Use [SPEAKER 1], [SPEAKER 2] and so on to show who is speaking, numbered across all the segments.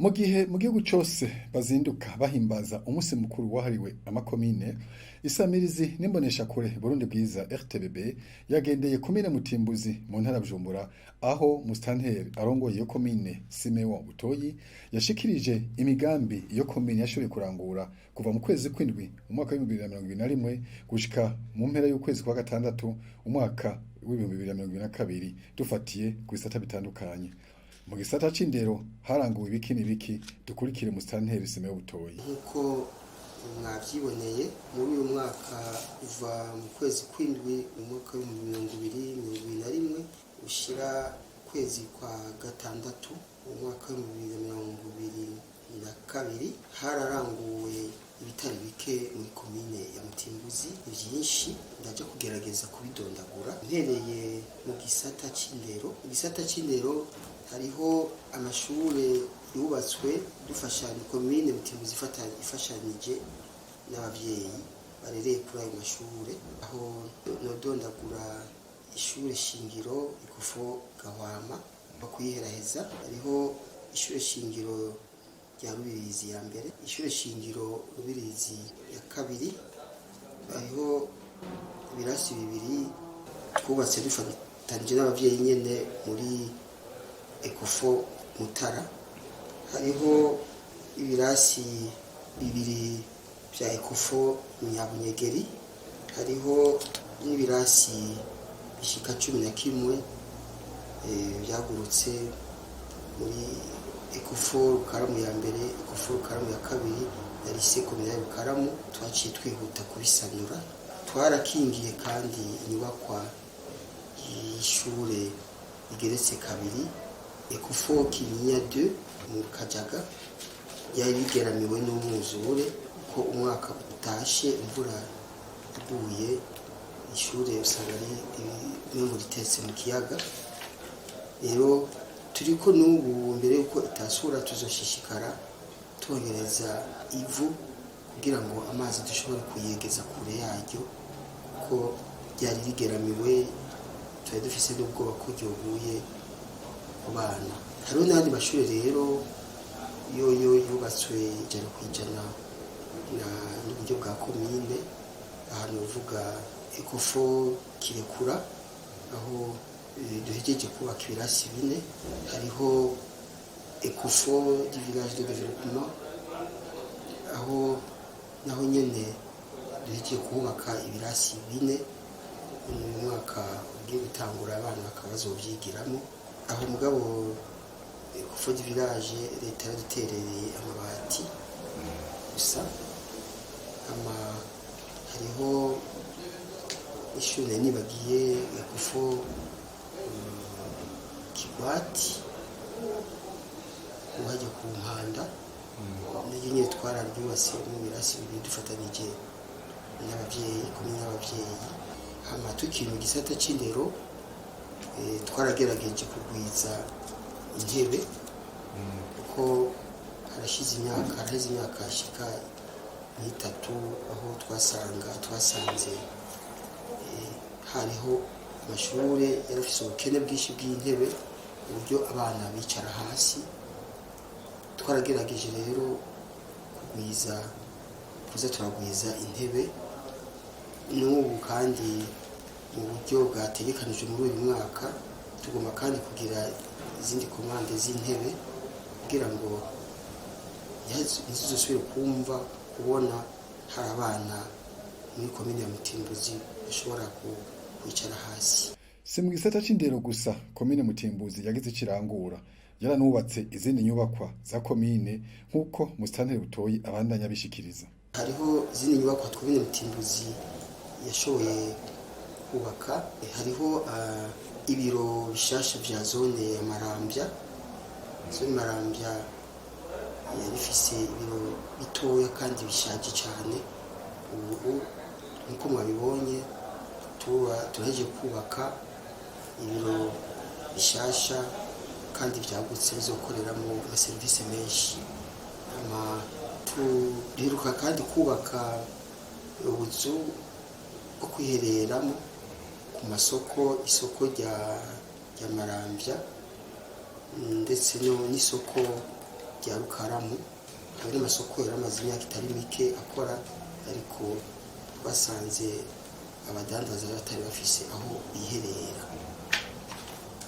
[SPEAKER 1] Mu gihe mu gihugu cose bazinduka bahimbaza umunsi mukuru wahariwe amakomine, isamirizi n'imboneshakure Burundi bwiza RTBB yagendeye komine Mutimbuzi mu ntara ya Bujumbura, aho musitanteri arongoye iyo komine Simeon Butoyi yashikirije imigambi iyo komine yashoboye kurangura kuva mu kwezi kw'indwi umwaka w'ibihumbi bibiri na mirongo ibiri na rimwe gushika mu mpera y'ukwezi kwa gatandatu umwaka w'ibihumbi bibiri na mirongo ibiri na kabiri, dufatiye ku bisata bitandukanye. Mu gisata c'indero haranguwe ibiki n'ibiki, dukurikire musitanteri Simeon Butoyi.
[SPEAKER 2] Nkuko mwavyiboneye muri uyu mwaka uva mu kwezi kw'indwi umwaka w'ibihumbi mirongo ibiri na rimwe ushira kwezi kwa gatandatu umwaka w'ibihumbi bibiri na mirongo ibiri na kabiri, hararanguwe ibitari bike muri komine ya Mutimbuzi. Vyinshi ndaje kugerageza kubidondagura. Mpereye mu gisata c'indero, igisata c'indero hariho amashure yubatswe dufashanya komine Mutimbuzi ifashanije n'abavyeyi barereye kuri ayo mashure, aho nodondagura ishure shingiro Ikofo Gahwama bakwiheraheza, hariho ishure shingiro rya Rubirizi ya mbere, ishure shingiro Rubirizi ya kabiri, hariho ibirasi bibiri twubatse dufatanyije n'abavyeyi nyene muri Ekofo Mutara, hariho ibirasi bibiri vya Ekofo Nyabunyegeri, hariho n'ibirasi bishika 11 vyagurutse muri Ekofo Rukaramu ya mbere, Ekofo Rukaramu ya kabiri na lycée communale Rukaramu. Twaciye twihuta kubisanura. Twarakingiye kandi inyubakwa y'ishure igeretse kabiri Ekofo Kinyinya 2 mu Kajaga, yari bigeramiwe n'umwuzure ko umwaka utashe imvura iguye, ishure usanga ari imwe ritetse mu kiyaga. Rero turiko n'ubu mbere yuko itasura tuzoshishikara twongereza ivu kugira ngo amazi dushobore kuyegeza kure yaryo, kuko ryari rigeramiwe, twari dufise n'ubwoba ko ryoguye ku bana. Hariho n'andi mashure rero yoyo yubatswe ijana kw'ijana n'uburyo bwa komine, ahantu uvuga Ekofo Kirekura aho duhejeje kubaka ibirasi 4, hariho Ekofo du village de développement aho naho nyene duhejeje kubaka ibirasi 4, mu mwaka ugiye gutangura abana bakaba bazovyigiramo. Aho mugabo Ekofo du village leta yaraduterereye amabati gusa, hariho ishure nibagiye Ekofo Kigwati uhaje ku Mpanda, nayo nyene twararyubatse mu birasi bibiri dufatanije n'abavyeyi kumwe n'abavyeyi. Hama tukiri mu gisata c'indero twaragerageje kugwiza intebe, kuko haraheze imyaka ishika 3 aho twasanze hariho amashure yarafise ubukene bwinshi bw'intebe uburyo abana bicara hasi. Twaragerageje rero kuza turagwiza intebe, n'ubu kandi mu buryo bwategekanijwe muri uyu mwaka tugomba kandi kugira izindi komande z'intebe kugira ngo ntizosubire kubona hari abana muri komine ya Mutimbuzi bashobora kwicara hasi.
[SPEAKER 1] Si mu gisata c'indero gusa komine Mutimbuzi yagize ikirangura, yaranubatse izindi nyubakwa za komine nk'uko musitanteri Butoyi abandanya abishikiriza.
[SPEAKER 2] Hariho izindi nyubakwa komine Mutimbuzi yashoboye kubaka, hariho ibiro bishasha vya zone ya Marambya. Zone Marambya yarifise ibiro bitoya kandi bishaje cyane. Ubu nkuko mwabibonye turaje kubaka ibiro bishasha kandi vyagutse bizokoreramo amaserivisi menshi. Duheruka kandi kubaka ubuzu bwo kwihereramo ku masoko, isoko rya Marambya ndetse n'isoko rya Rukaramu. Hari amasoko yari amaze imyaka itari mike akora, ariko basanze abadandaza batari bafise aho biherera.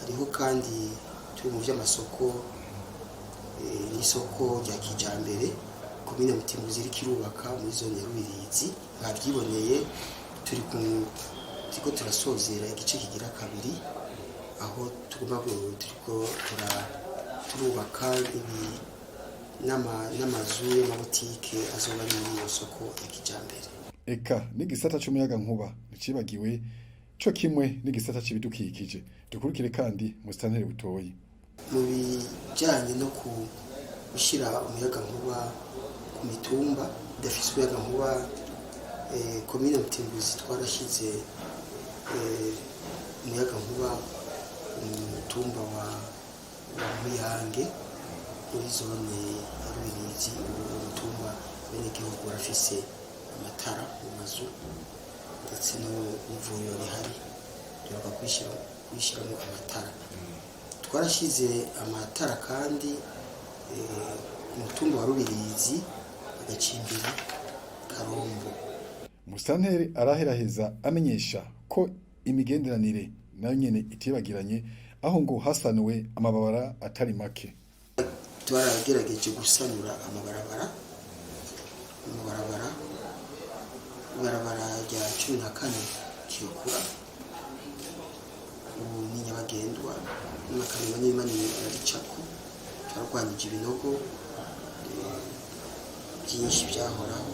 [SPEAKER 2] Hariho kandi turi mu vy'amasoko n'isoko rya kijambere komine Mutimbuzi iri kirubaka muri zone ya Rubirizi. Bavyiboneye turiko turasozera igice kigira kabiri, aho turiko turubaka n'amazu y'amabutike azoba ari muri iyo soko ya kijambere.
[SPEAKER 1] Eka n'igisata c'umuyaga nkuba nicibagiwe co kimwe n'igisata c'ibidukikije. Dukurikire kandi Musitanteri Butoyi.
[SPEAKER 2] Mu bijanye no gushyira umuyaga nkuba ku mitumba idafise umuyaga nkuba, komine Mutimbuzi twarashyize umuyaga nkuba mu mutumba wa Muyange muri zone ya Rubirizi. Uwo mutumba abenegihugu barafise amatara mu mazu ndetse n'ivuriro rihari ryoga kwishyiramo amatara. Twarashyize amatara kandi ku mutumba wa Rubirizi, Agacimbiri, Karombo.
[SPEAKER 1] Musitanteri araheraheza amenyesha ko imigenderanire nayo nyene itibagiranye, aho ngo hasanuwe amababara atari make.
[SPEAKER 2] Twaragerageje gusanura ibarabara rya 14 Kirukura, ubu ni nyabagendwa n'amakamyo manini araricako. Twarwanije ibinogo byinshi byahoraho.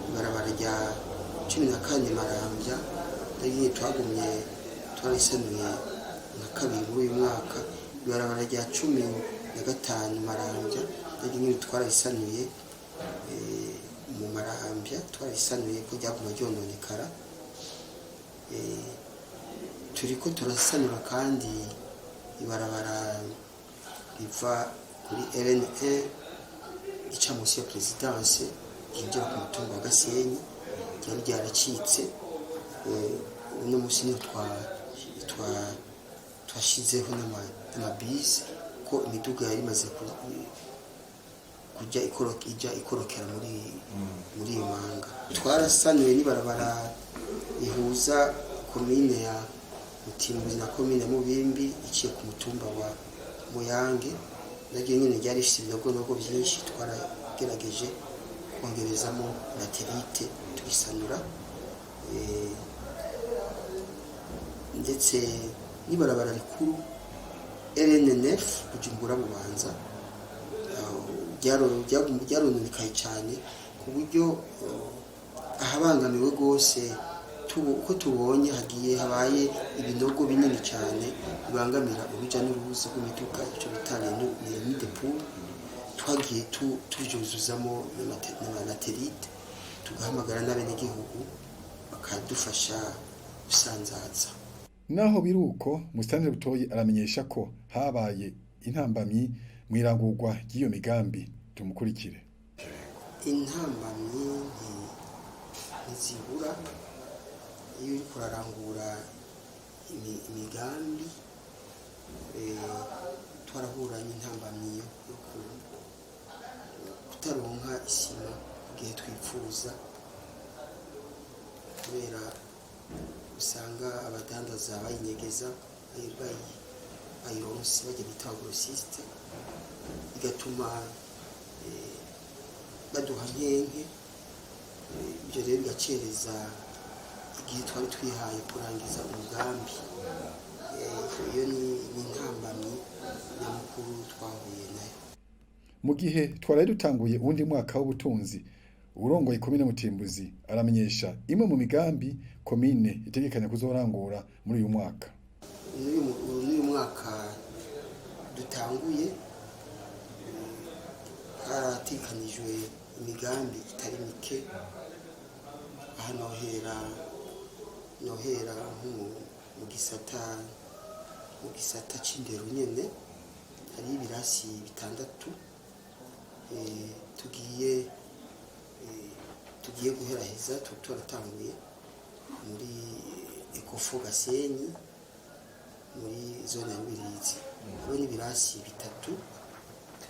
[SPEAKER 2] Ibarabara rya 14 Marambya ndagiye twarisanuye na kabiri muri uyu mwaka. Ibarabara rya 15 Marambya ndagiye twarisanuye mu Marambya, twarisanuye ko ryaguma ryononekara. Turiko turasanura kandi ibarabara riva kuri RN1 ica munsi ya Presidence ryinjira ku mutumba wa Gasenyi, ryari ryaracitse. Uno musi niho twashizeho n'amabisi ko imiduga yari imaze kujya ikorokera muri iyo manga. Twarasanuye n'ibarabara ihuza komine ya Mutimbuzi na komine Mubimbi iciye ku mutumba wa Muyange. Nagiye nyine ryari rifite ibinogonogo byinshi, twaragerageje kongerezamo laterite tubisanura. Ndetse n'ibarabara rikuru RN9 Bujumbura Bubanza ryarononekaye cyane ku buryo ahabangamiwe rwose. Uko tubonye habaye ibinogo binini cyane bibangamira uruja n'uruza rw'imiduga, icyo bita ni depo. Twagiye tubyuzuzamo na laterite, tugahamagara n'abenegihugu bakadufasha gusanzaza.
[SPEAKER 1] Naho biruko Musitanteri Butoyi aramenyesha ko habaye intambamyi mu irangurwa ry'iyo migambi. Tumukurikire.
[SPEAKER 2] Intambamyi ntizibura iyo uri kurarangura imigambi. Twarahura n'intambamyi yo kutaronka isima igihe twifuza, kubera usanga abadandaza bayinyegeza bayironse bajya bita grossiste, bigatuma baduha nkenke. Ibyo rero bigacereza igihe twari twihaye kurangiza umugambi. Iyo ni intambamyi nyamukuru twahuye nayo.
[SPEAKER 1] Mu gihe twaraye dutanguye uwundi mwaka w'ubutunzi, urongoye komine Mutimbuzi aramenyesha imwe mu migambi komine itegekanya kuzorangura muri uyu mwaka.
[SPEAKER 2] Uyu mwaka dutanguye haratekanijwe imigambi itari mike. Aha nohera mu gisata c'indero nyene hari ibirasi 6 tugiye guheraheza. Turatanguye muri Ecofo Gasenyi muri zone ya Rubirizi. Hariho n'ibirasi 3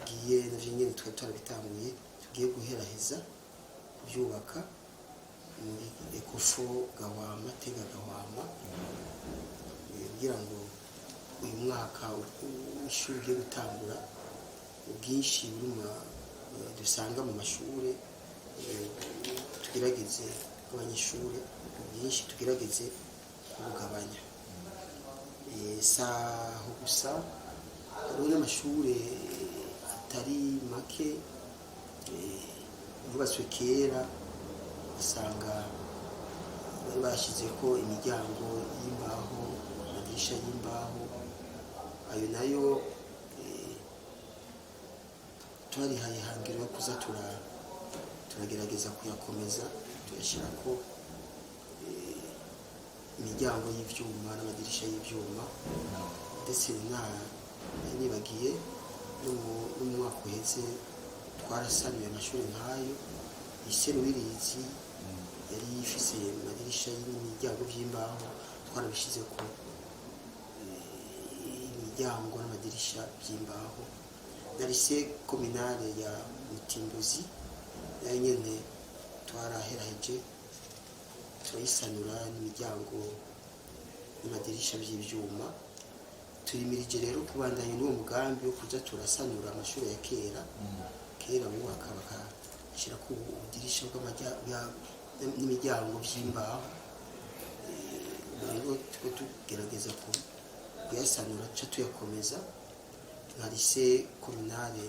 [SPEAKER 2] tugiye navyo nyene twari twarabitanguye tugiye guheraheza kuvyubaka muri Ecofo Gahwama Tega Gahwama kugira ngo uyu mwaka w'ishuri ugiye gutangura ubwinshi dusanga mu mashure tugerageze abanyeshure ubwinshi tugerageze kubugabanya saho gusa hariho n'amashure atari make yubatswe kera usanga bari bashyizeko imiryango y'imbaho amadirisha y'imbaho ayo nayo twarihaye ihangiro yo kuza turagerageza kuyakomeza tuyashyirako imiryango y'ivyuma n'amadirisha y'ivyuma ndetse nibagiye no mu mwaka uheze twarasanuye amashuri nk'ayo iserubirizi yari ifise amadirisha n'imiryango vy'imbaho twarabishizeko imiryango n'amadirisha vy'imbaho na lycée communale ya Mutimbuzi nayo nyene twaraheraheje turayisanura n'imiryango n'amadirisha vy'ivyuma turimirije rero kubandanya n'uwo mugambi wo kuza turasanura amashuri ya kera bubaka bakashirako ubudirisha n'imiryango vy'imbaho rero tugerageza kuyasanura tuca tuyakomeza nka lycée communale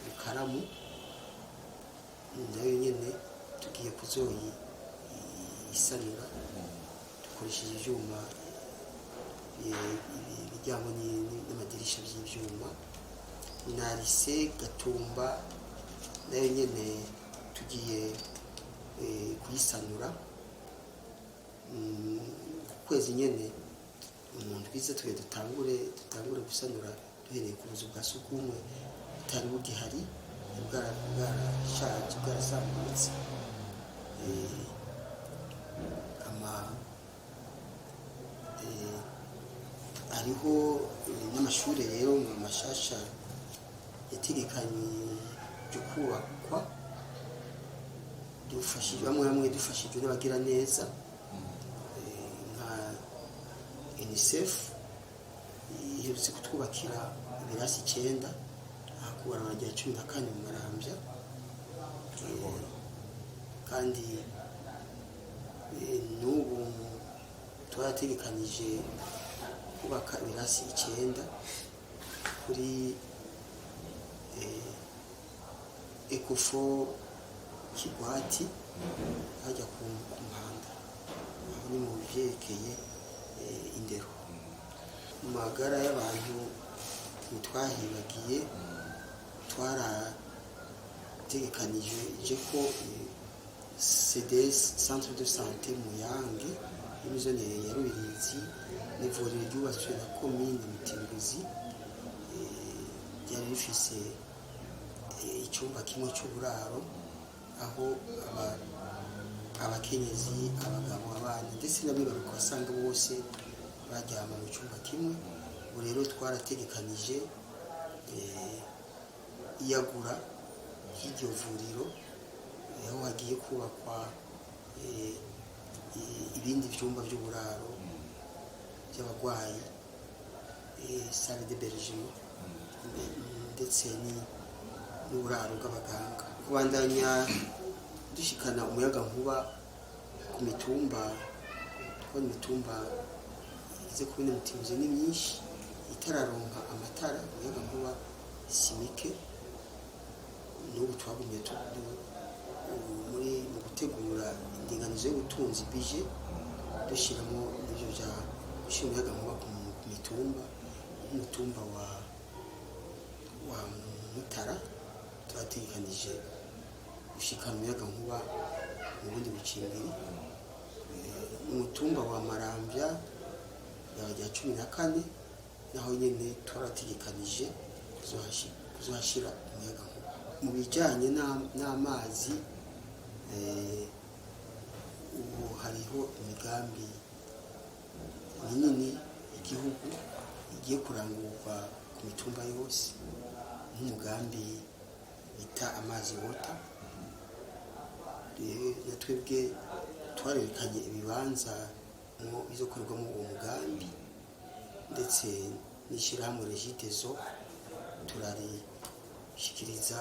[SPEAKER 2] Rukaramu nayo nyene tugiye kuzoyisanura dukoresheje ivyuma imiryango n'amadirisha vy'ivyuma na lycée Gatumba nayo nyene tugiye kuyisanura kwezi nyene umuntu biza tugiye dutangure gusanura duhereye ku buzu bwa sugumwe butari bugihari bwarashaje bwarasambutse hariho n'amashuri rero mu mashasha yategekanye byo kubakwa bamwe dufashijwe n'abagira neza nka UNICEF iherutse kutwubakira ibirasi 9 ahakubara abagira 14 mu Marambya kandi n'ubu twarategekanije kubaka ibirasi 9 kuri Ecofo Kigwati hajya ku muhanda aho ni mu byerekeye indero mu magara y'abantu ntitwahibagiye twarategekanije ko CDS Centre de Santé Muyange y'imizone ya Rubirizi n'ivuriro ryubatswe na commune Mutimbuzi ryari rifise icyumba kimwe cy'uburaro aho abakenyezi abagabo abana ndetse n'abibaruka basanga bose bajyama mu cyumba kimwe ubu rero twarategekanije iyagura y'iryo vuriro aho hagiye kubakwa ibindi byumba by'uburaro by'abagwayi salle de bergement ndetse n'uburaro bw'abaganga kubandanya dushikana umuyaga nkuba ku mitumba kubona imitumba ize kubona Mutimbuzi ni myinshi itararonka amatara umuyaga nkuba simike n'ubu twagumye muri mu gutegura indinganizo y'ubutunzi bije dushyiramo n'ibyo bya gushyira umuyaga nkuba ku mitumba umutumba wa Mutara turategekanije gushikana umuyaga nkuba mu bundi bucimbiri umutumba wa Marambya yabajya 14 naho nyene twarategekanije kuzohashira umuyaga nkuba mu bijanye n'amazi ubu hariho imigambi minini igihugu igiye kurangurwa ku mitumba yose nk'umugambi bita amazi wota. Na twebwe twarerekanye ibibanza bizokorerwamo uwo mugambi, ndetse n'ishyirahamwe Regideso turarishikiriza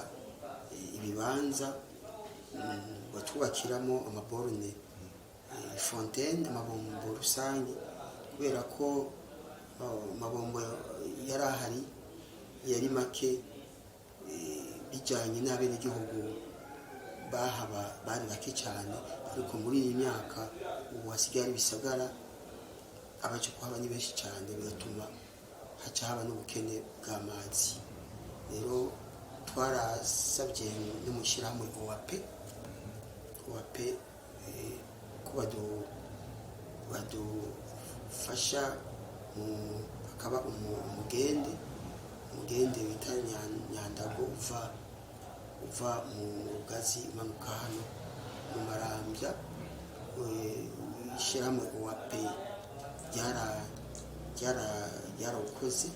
[SPEAKER 2] ibibanza batubakiramo amaborone fontaine, amabombo rusange, kubera ko amabombo yari ahari yari make bijyanye n'abenegihugu bahaba bari bake cyane, ariko muri iyi myaka ubu hasigaye ari bisagara, abaje kuhaba ni benshi cyane, bigatuma haca haba n'ubukene bw'amazi. Rero twarasabye n'umushyirahamwe OAP ko badufasha hakaba umugende wita Nyandago uva mu Rugazi umanuka hano mu Marambya. Ishyirahamwe OAP ryarawukoze,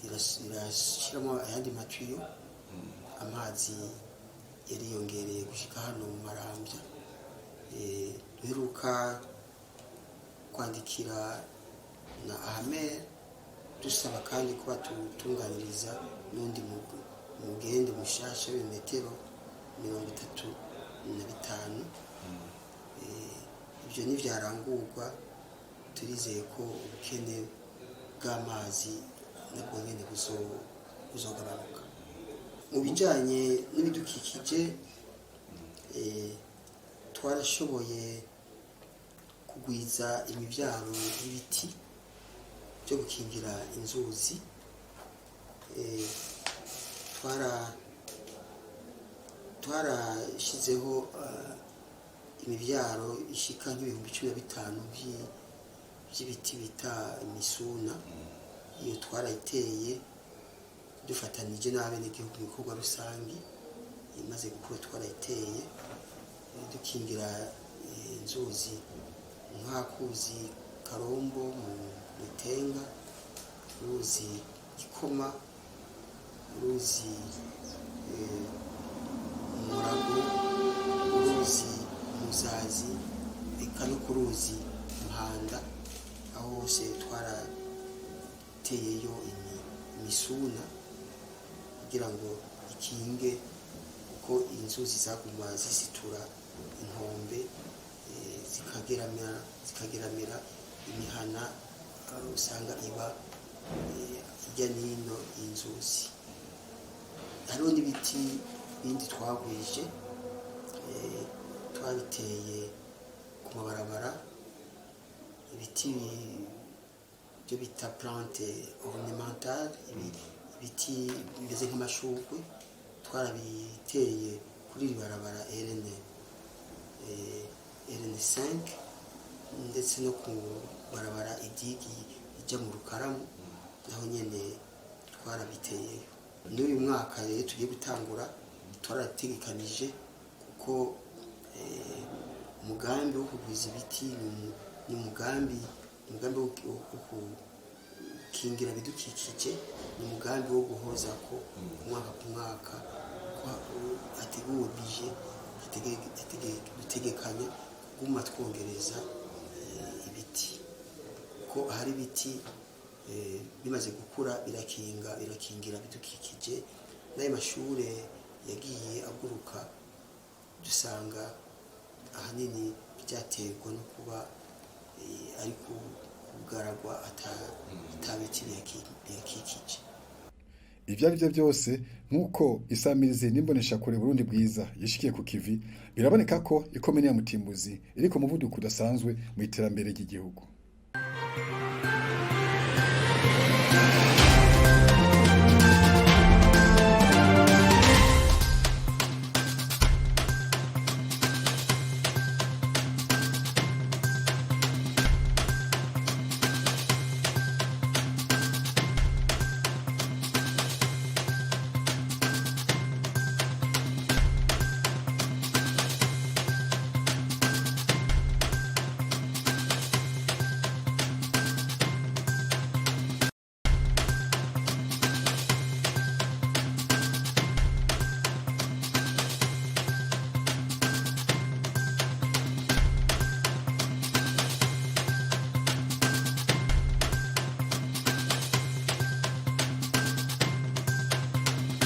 [SPEAKER 2] rirashyiramo ayandi matiyo, amazi yariyongereye gushyika hano mu Marambya. Duheruka kwandikira na Ahmed dusaba kandi ko batutunganiriza n'undi mugende mushasha w'imetero 35. Ibyo ntibyarangurwa, turizeye ko ubukene bw'amazi nabwo nyine buzogabanuka. Mu bijyanye n'ibidukikije, twarashoboye kugwiza imibyaro y'ibiti byo gukingira inzuzi. Twarashyizeho imibyaro ishika nk'ibihumbi 15 by'ibiti bita imisuna. Iyo twarayiteye dufatanije n'abenegihugu mu bikorwa rusange, imaze gukura twarayiteye dukingira inzuzi nk'akuzi Karombo mu Mitenga, uruzi Gikoma, uruzi Murago, uruzi Muzazi, eka no ku ruzi Mpanda. Aho hose twarateyeyo imisuna kugira ngo ikinge ko inzuzi zaguma zisitura inkombe, zikageramira imihana usanga iba hirya n'ino y'inzuzi. Hariho n'ibiti bindi twagwije, twabiteye ku mabarabara, ibiti byo bita plante ornementale, ibiti bimeze nk'amashurwe, twarabiteye kuri iri barabara RN5, ndetse no ku barabara idigi ijya mu Rukaramu, naho nyene twarabiteyeyo. N'uyu mwaka rero tugiye gutangura twarategekanije, kuko umugambi wo kugwiza ibiti ni umugambi wo gukingira ibidukikije, ni umugambi wo guhoza ko umwaka ku mwaka hateguwe bije dutegekanya kuguma twongereza ibiti, ko hari ibiti bimaze gukura birakingira ibidukikije. N'ayo mashure yagiye aguruka, dusanga ahanini byaterwa no kuba ari kugaragwa atabiti biyakikije.
[SPEAKER 1] Ibyo ari byo byose, nk'uko isamirizi n'imboneshakure Burundi bwiza yishikiye ku kivi, biraboneka ko ikomine ya Mutimbuzi iri ku muvuduko udasanzwe mu iterambere ry'igihugu.